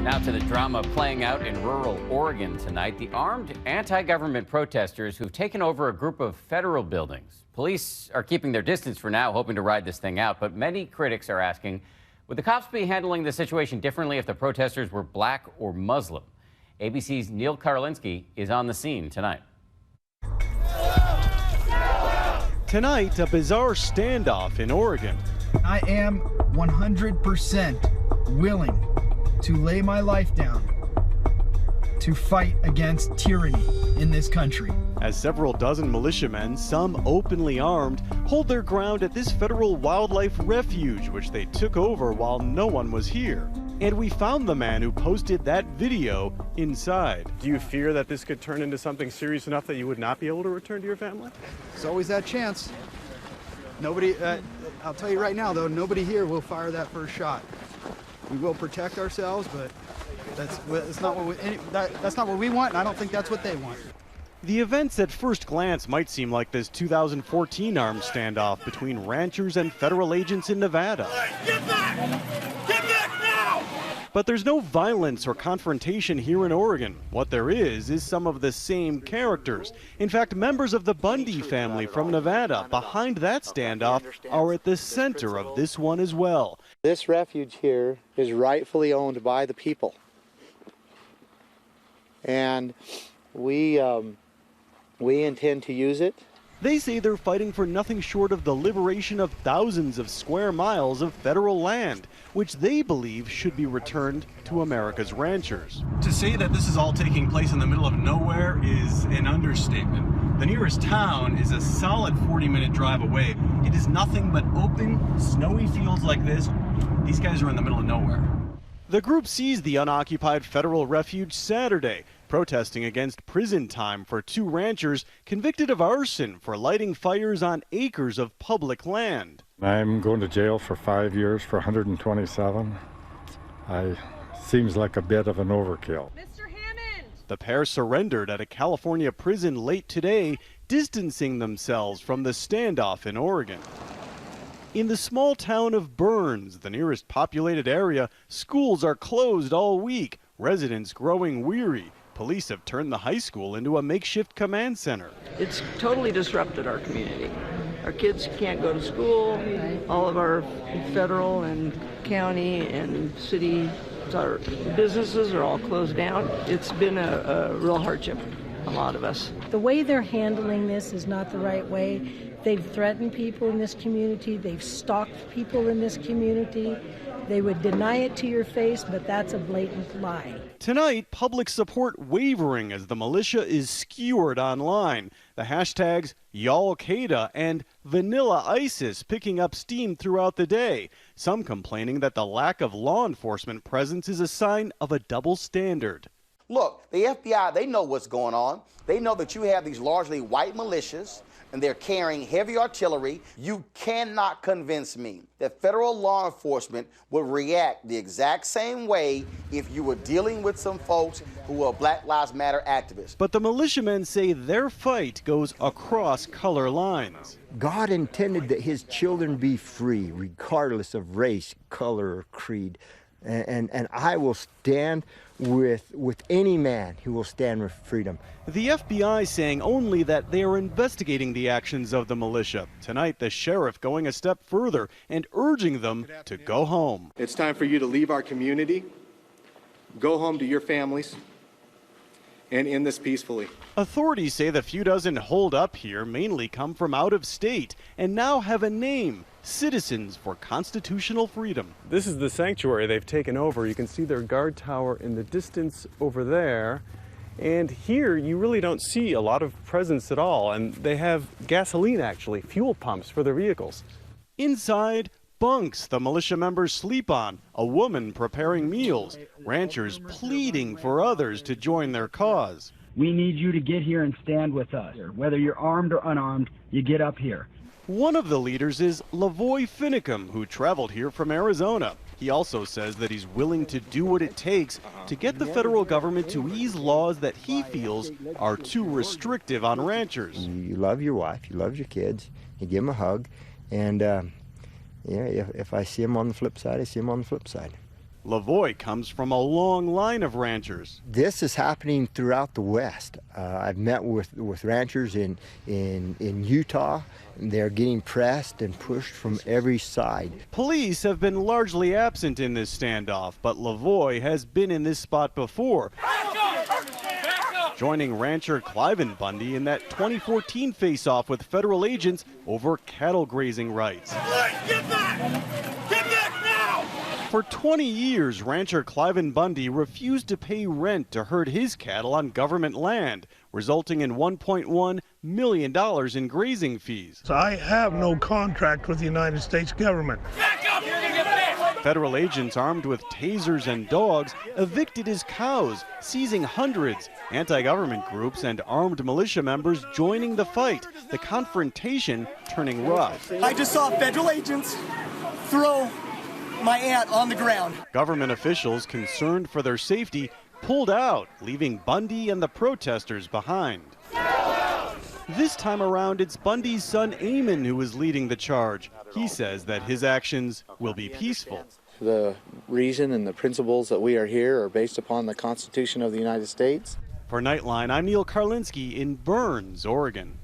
Now to the drama playing out in rural Oregon tonight. The armed anti-government protesters who've taken over a group of federal buildings. Police are keeping their distance for now, hoping to ride this thing out. But many critics are asking, would the cops be handling the situation differently if the protesters were black or Muslim? ABC's Neil Karlinski is on the scene tonight. Tonight, a bizarre standoff in Oregon. I am 100% willing to lay my life down to fight against tyranny in this country. As several dozen militiamen, some openly armed, hold their ground at this federal wildlife refuge, which they took over while no one was here. And we found the man who posted that video inside. Do you fear that this could turn into something serious enough that you would not be able to return to your family? There's always that chance. Nobody, I'll tell you right now though, nobody here will fire that first shot. We will protect ourselves, but that's not what we want, and I don't think that's what they want. The events at first glance might seem like this 2014 armed standoff between ranchers and federal agents in Nevada. Get back! Get back now! But there's no violence or confrontation here in Oregon. What there is some of the same characters. In fact, members of the Bundy family from Nevada behind that standoff are at the center of this one as well. This refuge here is rightfully owned by the people. And we intend to use it. They say they're fighting for nothing short of the liberation of thousands of square miles of federal land, which they believe should be returned to America's ranchers. To say that this is all taking place in the middle of nowhere is an understatement. The nearest town is a solid 40-minute drive away. It is nothing but open, snowy fields like this. These guys are in the middle of nowhere. The group seized the unoccupied federal refuge Saturday, protesting against prison time for two ranchers convicted of arson for lighting fires on acres of public land. I'm going to jail for 5 years for 127. Seems like a bit of an overkill. Mr. Hammond! The pair surrendered at a California prison late today, distancing themselves from the standoff in Oregon. In the small town of Burns, the nearest populated area, schools are closed all week, residents growing weary. Police have turned the high school into a makeshift command center. It's totally disrupted our community. Our kids can't go to school. All of our federal and county and city our businesses are all closed down. It's been a real hardship for a lot of us. The way they're handling this is not the right way. They've threatened people in this community. They've stalked people in this community. They would deny it to your face, but that's a blatant lie. Tonight, public support wavering as the militia is skewered online. The hashtags Y'all-Qaeda and Vanilla ISIS picking up steam throughout the day. Some complaining that the lack of law enforcement presence is a sign of a double standard. Look, the FBI, they know what's going on. They know that you have these largely white militias, and they're carrying heavy artillery. You cannot convince me that federal law enforcement would react the exact same way if you were dealing with some folks who are Black Lives Matter activists. But the militiamen say their fight goes across color lines. God intended that his children be free, regardless of race, color, or creed. And I will stand with any man who will stand with freedom. The FBI saying only that they are investigating the actions of the militia. Tonight, the sheriff going a step further and urging them to go home. It's time for you to leave our community, go home to your families, and end this peacefully. Authorities say the few dozen holed up here mainly come from out of state and now have a name: Citizens for Constitutional Freedom. This is the sanctuary they've taken over. You can see their guard tower in the distance over there. And here you really don't see a lot of presence at all. And they have gasoline, actually, fuel pumps for their vehicles. Inside, bunks the militia members sleep on, a woman preparing meals, ranchers pleading for others to join their cause. We need you to get here and stand with us. Whether you're armed or unarmed, you get up here. One of the leaders is Lavoy Finicum, who traveled here from Arizona. He also says that he's willing to do what it takes to get the federal government to ease laws that he feels are too restrictive on ranchers. You love your wife, you love your kids, you give them a hug, and if I see them on the flip side, I see them on the flip side. Lavoie comes from a long line of ranchers. This is happening throughout the West. I've met with ranchers in Utah. They're getting pressed and pushed from every side. Police have been largely absent in this standoff, but Lavoie has been in this spot before, joining rancher Cliven Bundy in that 2014 face-off with federal agents over cattle grazing rights. Get back! Get back now! For 20 years, rancher Cliven Bundy refused to pay rent to herd his cattle on government land, resulting in $1.1 million in grazing fees. So I have no contract with the United States government. Back up! You're gonna get fixed! Federal agents armed with tasers and dogs evicted his cows, seizing hundreds. Anti-government groups and armed militia members joining the fight, the confrontation turning rough. I just saw federal agents throw my aunt on the ground. Government officials, concerned for their safety, pulled out, leaving Bundy and the protesters behind. This time around, it's Bundy's son Eamon who is leading the charge. He says that his actions will be peaceful. The reason and the principles that we are here are based upon the Constitution of the United States. For Nightline, I'm Neil Karlinski in Burns, Oregon.